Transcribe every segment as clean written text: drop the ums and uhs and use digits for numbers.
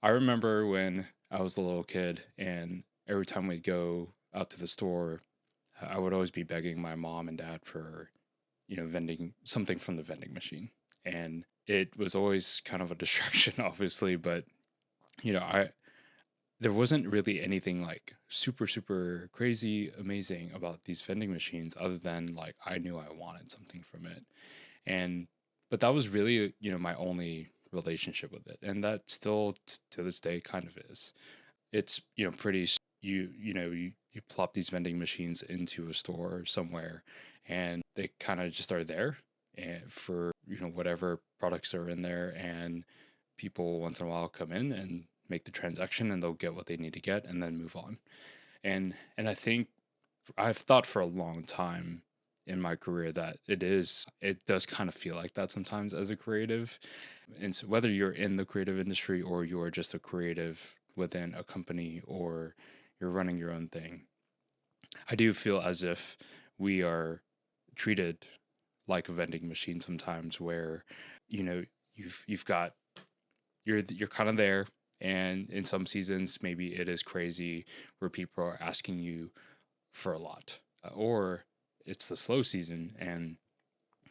I remember when I was a little kid, and every time we'd go out to the store, I would always be begging my mom and dad for, vending something from the vending machine. And it was always kind of a distraction, obviously, but I there wasn't really anything like super, super crazy amazing about these vending machines other than like I knew I wanted something from it. And but that was really, my only relationship with it. And that still to this day kind of is. It's, you plop these vending machines into a store somewhere and they kind of just are there and for, whatever products are in there, and people once in a while come in and make the transaction and they'll get what they need to get and then move on. And I think I've thought for a long time in my career that it does kind of feel like that sometimes as a creative. And so whether you're in the creative industry or you're just a creative within a company or you're running your own thing, I do feel as if we are treated like a vending machine sometimes, where you know you've got you're kind of there, and in some seasons maybe it is crazy where people are asking you for a lot, or it's the slow season and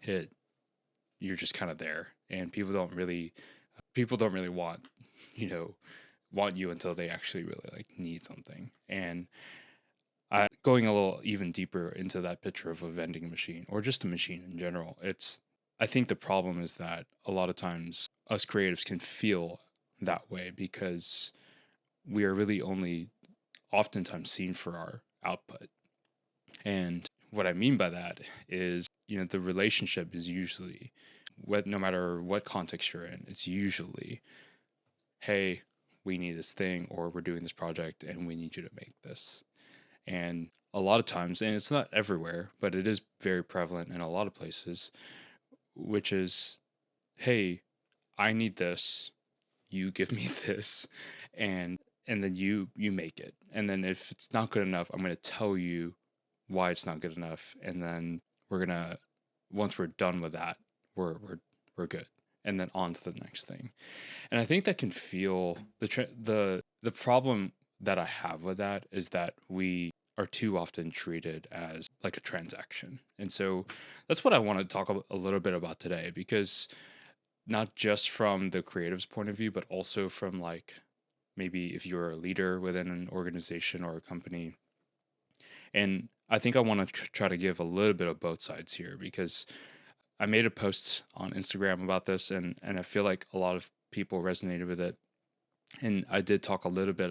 it you're just kind of there, and people don't really want you know want you until they actually really like need something. And going a little even deeper into that picture of a vending machine or just a machine in general, I think the problem is that a lot of times us creatives can feel that way because we are really only oftentimes seen for our output. And what I mean by that is, the relationship is usually, no matter what context you're in, it's usually, hey, we need this thing, or we're doing this project and we need you to make this. And a lot of times, and it's not everywhere, but it is very prevalent in a lot of places, which is, hey, I need this, you give me this, and then you make it. And then if it's not good enough, I'm going to tell you why it's not good enough, and then we're going to once we're done with that, we're good. And then on to the next thing. And I think that can feel the problem that I have with that is that we are too often treated as like a transaction. And so that's what I want to talk a little bit about today, because not just from the creative's point of view, but also from like maybe if you're a leader within an organization or a company. And I think I want to try to give a little bit of both sides here, because I made a post on Instagram about this, and I feel like a lot of people resonated with it. And I did talk a little bit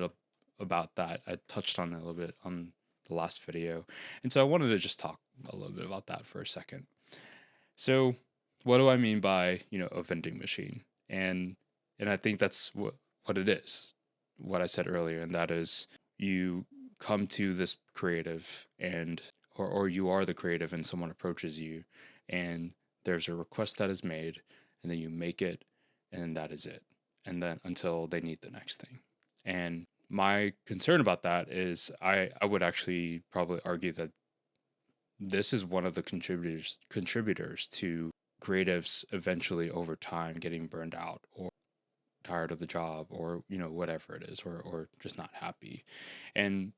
about that. I touched on it a little bit on the last video. And so I wanted to just talk a little bit about that for a second. So what do I mean by, a vending machine? And I think that's what it is. What I said earlier, and that is you come to this creative, and or you are the creative and someone approaches you and there's a request that is made, and then you make it, and that is it. And then until they need the next thing. And my concern about that is I would actually probably argue that this is one of the contributors to creatives eventually over time getting burned out or tired of the job, or whatever it is, or just not happy. And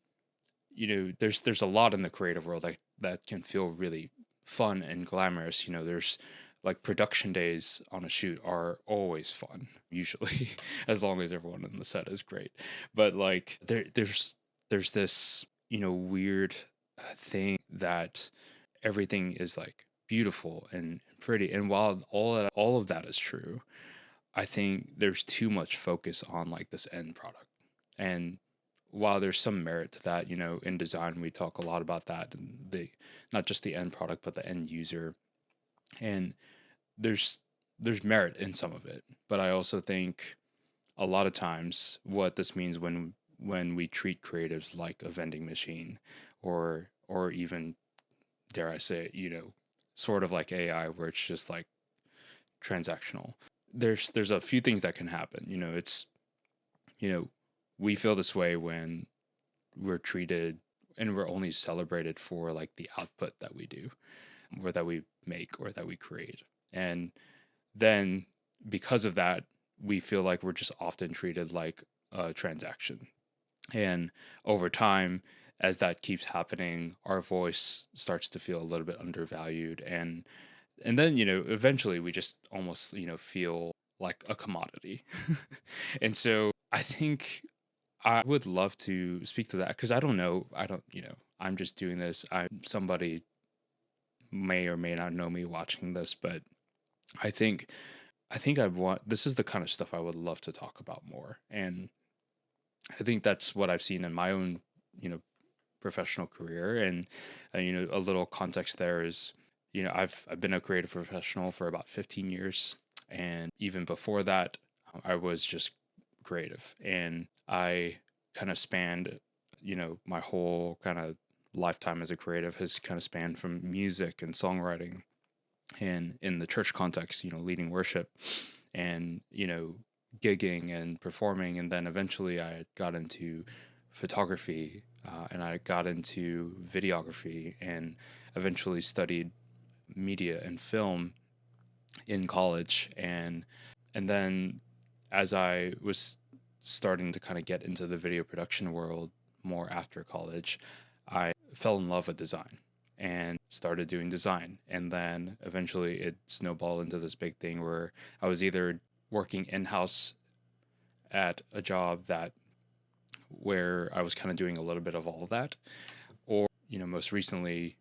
there's a lot in the creative world that can feel really fun and glamorous. There's like production days on a shoot are always fun, usually, as long as everyone on the set is great. But like there's this weird thing that everything is like beautiful and pretty. And while all of that is true, I think there's too much focus on like this end product. And while there's some merit to that, in design we talk a lot about that, and not just the end product but the end user. And there's merit in some of it, but I also think a lot of times what this means when we treat creatives like a vending machine, or even, dare I say it, sort of like AI, where it's just like transactional. There's a few things that can happen. It's we feel this way when we're treated and we're only celebrated for like the output that we do, or that we make, or that we create. And then because of that, we feel like we're just often treated like a transaction. And over time, as that keeps happening, our voice starts to feel a little bit undervalued. And then, eventually we just almost, feel like a commodity. And so I think I would love to speak to that because I don't know. I don't, I'm just doing this. Somebody may or may not know me watching this, but I think this is the kind of stuff I would love to talk about more. And I think that's what I've seen in my own, you know, professional career. And a little context there is, I've been a creative professional for about 15 years, and even before that, I was just creative, and I kind of spanned, my whole kind of lifetime as a creative has kind of spanned from music and songwriting, and in the church context, leading worship, and gigging and performing, and then eventually I got into photography, and I got into videography, and eventually studied media and film in college, and then as I was starting to kind of get into the video production world more after college, I fell in love with design and started doing design. And then eventually it snowballed into this big thing where I was either working in-house at a job that where I was kind of doing a little bit of all of that, or most recently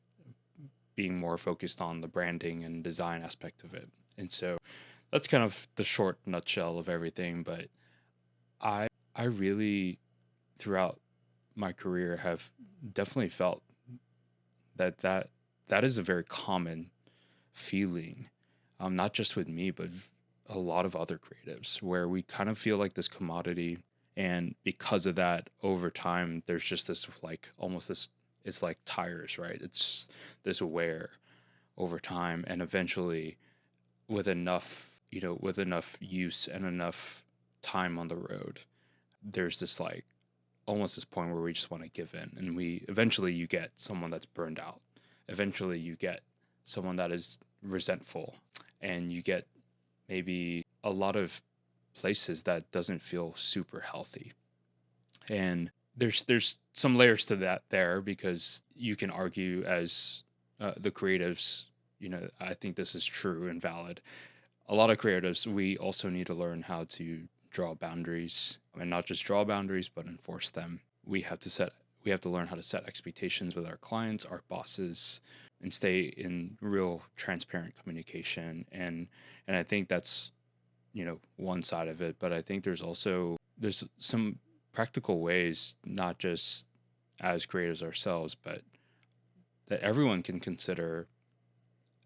being more focused on the branding and design aspect of it. And so that's kind of the short nutshell of everything. But I I really throughout my career have definitely felt that is a very common feeling, not just with me, but a lot of other creatives, where we kind of feel like this commodity, and because of that, over time, there's just this like almost this. It's like tires, right? It's just this wear over time, and eventually, with enough use and enough time on the road, there's this like almost this point where we just want to give in, and we eventually you get someone that's burned out. Eventually you get someone that is resentful, and you get maybe a lot of places that doesn't feel super healthy. And there's some layers to that there, because you can argue as the creatives, I think this is true and valid. A lot of creatives, we also need to learn how to draw boundaries, and not just draw boundaries, but enforce them. We have to learn how to set expectations with our clients, our bosses, and stay in real transparent communication. And I think that's, one side of it, but I think there's some practical ways, not just as creators ourselves, but that everyone can consider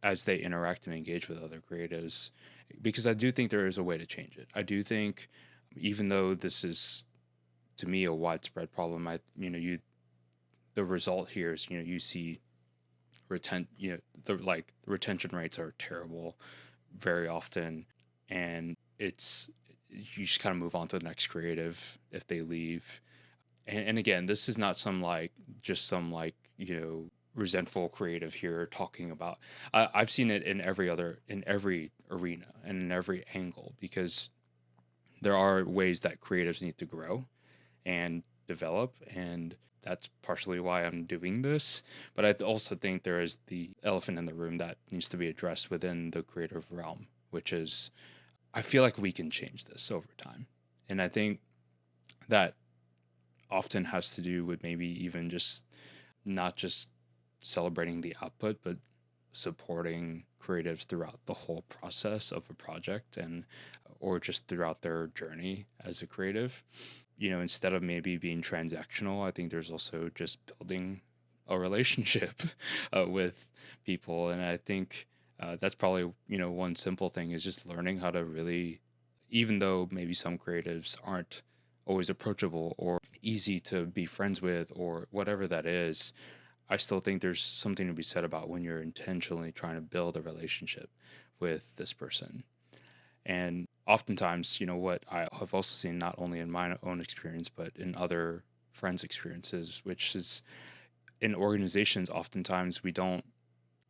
as they interact and engage with other creatives, because I do think there is a way to change it. I do think, even though this is to me a widespread problem, the result here is, you see the retention rates are terrible very often, and it's you just kind of move on to the next creative if they leave. And again, this is not some resentful creative here talking about. I've seen it in every arena and in every angle, because there are ways that creatives need to grow and develop, and that's partially why I'm doing this. But I also think there is the elephant in the room that needs to be addressed within the creative realm, which is, I feel like we can change this over time. And I think that often has to do with maybe even just not just celebrating the output, but supporting creatives throughout the whole process of a project, and or just throughout their journey as a creative. Instead of maybe being transactional, I think there's also just building a relationship with people. And I think that's probably, one simple thing is just learning how to really, even though maybe some creatives aren't always approachable or easy to be friends with or whatever that is, I still think there's something to be said about when you're intentionally trying to build a relationship with this person. And oftentimes, what I have also seen, not only in my own experience, but in other friends' experiences, which is in organizations, oftentimes we don't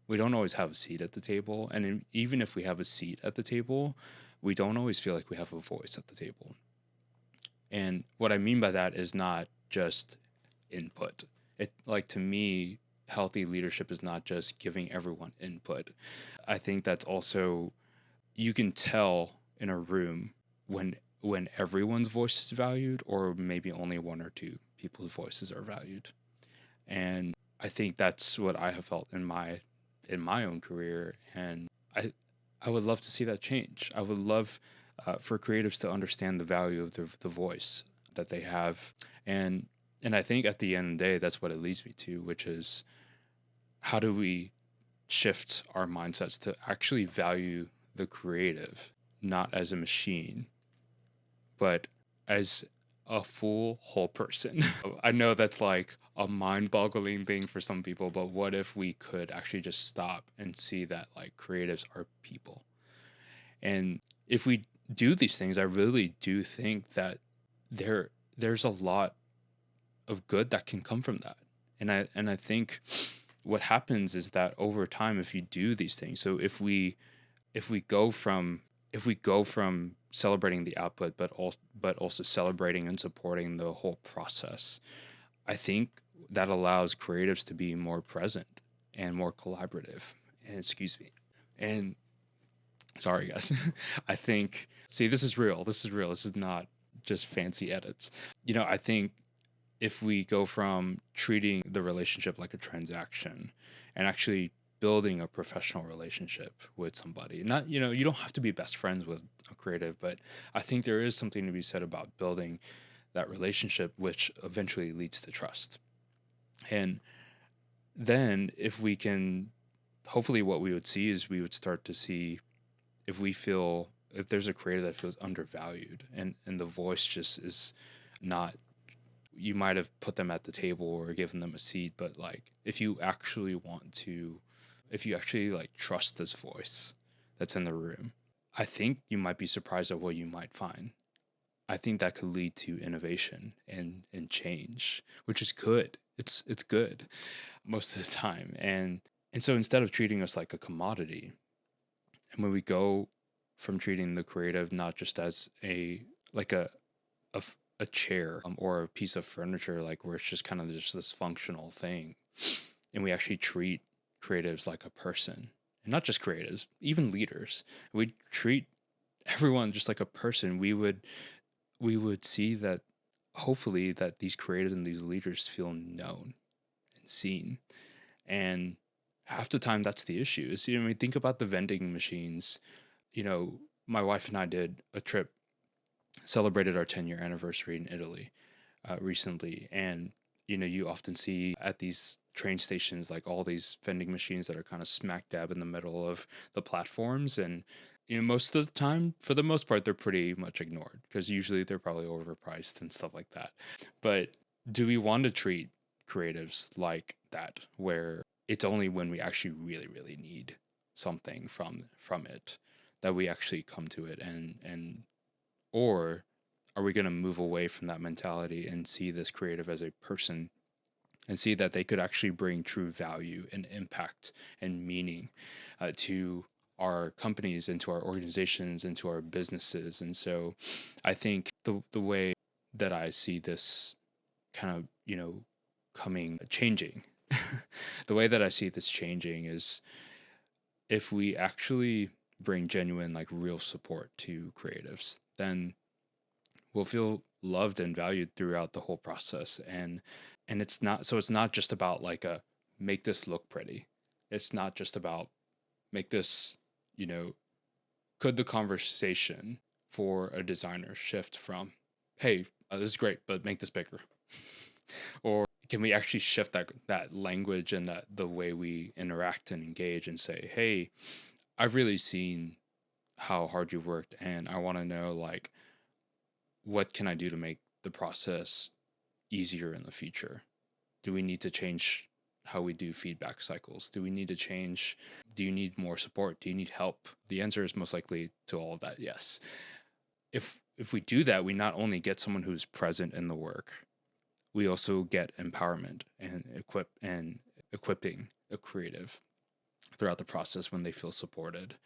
always have a seat at the table. And even if we have a seat at the table, we don't always feel like we have a voice at the table. And what I mean by that is not just input. It, like, to me, healthy leadership is not just giving everyone input. I think that's also, you can tell in a room when everyone's voice is valued, or maybe only one or two people's voices are valued. And I think that's what I have felt in my own career, and I would love to see that change. I would love for creatives to understand the value of the voice that they have, and I think at the end of the day, that's what it leads me to, which is, how do we shift our mindsets to actually value the creative, not as a machine, but as a full whole person. I know that's like a mind-boggling thing for some people, but what if we could actually just stop and see that, like, creatives are people? And if we do these things, I really do think that there's a lot of good that can come from that. And I think what happens is that over time, if you do these things, so if we go from celebrating the output, but also celebrating and supporting the whole process, I think that allows creatives to be more present and more collaborative. And excuse me. And sorry, guys. I think, see, this is real. This is real. This is not just fancy edits. I think if we go from treating the relationship like a transaction and actually building a professional relationship with somebody, not, you don't have to be best friends with a creative, but I think there is something to be said about building that relationship, which eventually leads to trust. And then if we can, hopefully what we would see is, we would start to see if there's a creator that feels undervalued, and the voice just is not, you might have put them at the table or given them a seat, but like, if you actually like trust this voice that's in the room, I think you might be surprised at what you might find. I think that could lead to innovation and change, which is good. It's good most of the time. And so instead of treating us like a commodity, and when we go from treating the creative not just as a chair, or a piece of furniture, like, where it's just kind of just this functional thing, and we actually treat creatives like a person, and not just creatives, even leaders, we treat everyone just like a person, we would see that, hopefully, that these creatives and these leaders feel known and seen. And half the time, that's the issue. Is, I mean, think about the vending machines. My wife and I did a trip, celebrated our 10-year anniversary in Italy recently, and you often see at these train stations, like, all these vending machines that are kind of smack dab in the middle of the platforms, and most of the time, for the most part, they're pretty much ignored, because usually they're probably overpriced and stuff like that. But do we want to treat creatives like that, where it's only when we actually really, really need something from it that we actually come to it, and or are we going to move away from that mentality and see this creative as a person, and see that they could actually bring true value and impact and meaning to our companies, into our organizations, into our businesses? And so I think the way that I see this kind of, changing, the way that I see this changing is, if we actually bring genuine, like, real support to creatives, then we'll feel loved and valued throughout the whole process. And it's not just about, like, a make this look pretty. It's not just about make this, could the conversation for a designer shift from, hey, this is great, but make this bigger? Or can we actually shift that language and that the way we interact and engage, and say, hey, I've really seen how hard you've worked, and I want to know, like, what can I do to make the process easier in the future? Do we need to change how we do feedback cycles? Do you need more support? Do you need help? The answer is most likely to all of that, yes. If we do that, we not only get someone who's present in the work, we also get empowerment and equipping a creative throughout the process when they feel supported.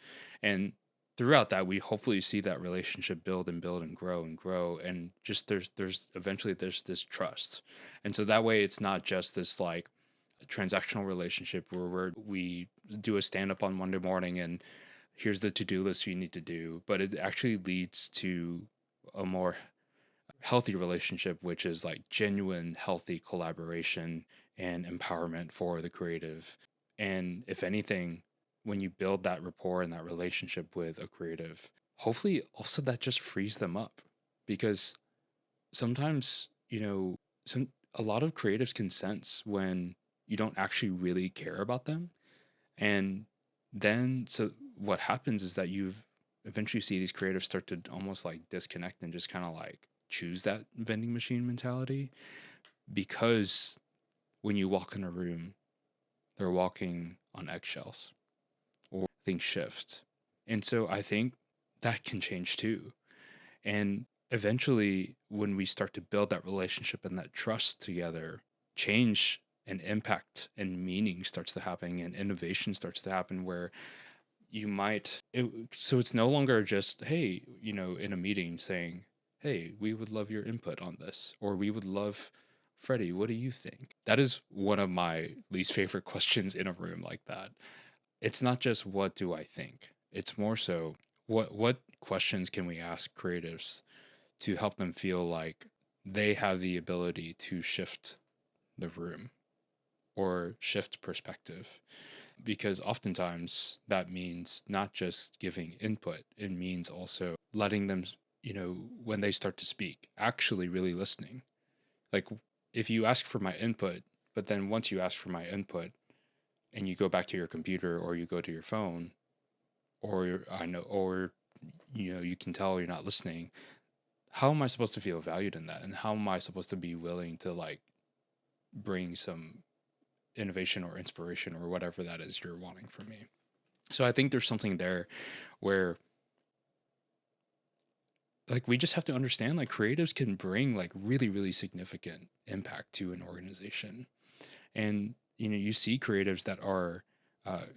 And throughout that, we hopefully see that relationship build and build and grow and grow, and just there's eventually there's this trust. And so that way it's not just this like transactional relationship where we do a stand up on Monday morning and here's the to-do list you need to do, but it actually leads to a more healthy relationship, which is like genuine healthy collaboration and empowerment for the creative. And if anything, when you build that rapport and that relationship with a creative, hopefully also that just frees them up, because sometimes, some a lot of creatives can sense when you don't actually really care about them. And then so what happens is that you've eventually see these creatives start to almost like disconnect and just kind of like choose that vending machine mentality, because when you walk in a room, they're walking on eggshells or things shift. And so I think that can change too. And eventually, when we start to build that relationship and that trust together, change and impact and meaning starts to happen and innovation starts to happen, where so it's no longer just, hey, in a meeting saying, hey, we would love your input on this, or we would love, Freddie, what do you think? That is one of my least favorite questions in a room like that. It's not just what do I think, it's more so what questions can we ask creatives to help them feel like they have the ability to shift the room or shift perspective. Because oftentimes that means not just giving input, it means also letting them, when they start to speak, actually really listening. Like, if you ask for my input, but then once you ask for my input and you go back to your computer or you go to your phone, or you can tell you're not listening, how am I supposed to feel valued in that? And how am I supposed to be willing to like bring some innovation or inspiration or whatever that is you're wanting from me? So I think there's something there where like we just have to understand like creatives can bring like really, really significant impact to an organization. And you see creatives that are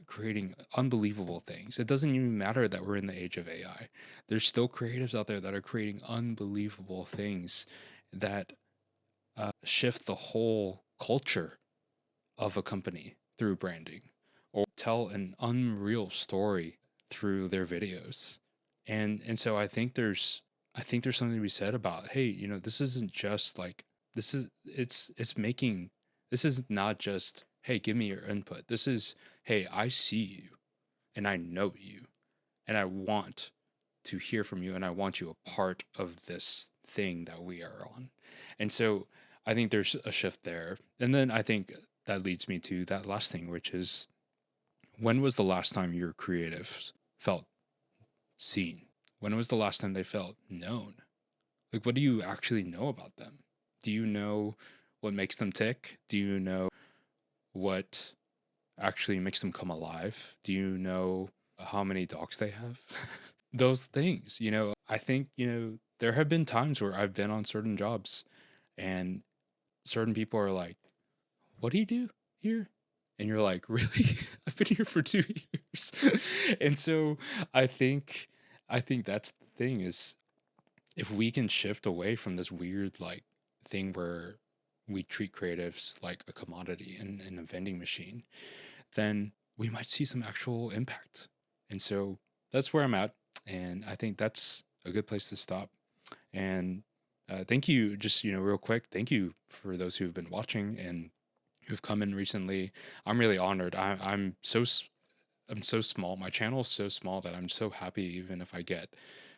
creating unbelievable things. It doesn't even matter that we're in the age of AI. There's still creatives out there that are creating unbelievable things that shift the whole culture of a company through branding, or tell an unreal story through their videos. And so I think there's something to be said about, hey, this isn't just like, this is it's making, this is not just, hey, give me your input. This is, hey, I see you and I know you and I want to hear from you and I want you a part of this thing that we are on. And so I think there's a shift there. And then I think that leads me to that last thing, which is, when was the last time your creatives felt seen? When was the last time they felt known? Like, what do you actually know about them? Do you know what makes them tick? Do you know what actually makes them come alive? Do you know how many dogs they have? Those things, I think, there have been times where I've been on certain jobs and certain people are like, what do you do here? And you're like, really? I've been here for 2 years. And so I think, that's the thing is, if we can shift away from this weird like thing where we treat creatives like a commodity in a vending machine, then we might see some actual impact. And so that's where I'm at. And I think that's a good place to stop. And thank you, just, real quick, thank you for those who've been watching and who've come in recently. I'm really honored. I'm so small. My channel is so small that I'm so happy even if I get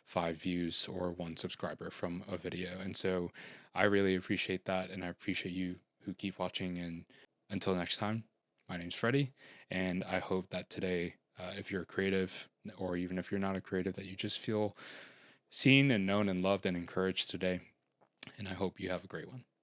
5 views or one subscriber from a video. And so I really appreciate that. And I appreciate you who keep watching. And until next time, my name's Freddie. And I hope that today, if you're a creative, or even if you're not a creative, that you just feel seen and known and loved and encouraged today. And I hope you have a great one.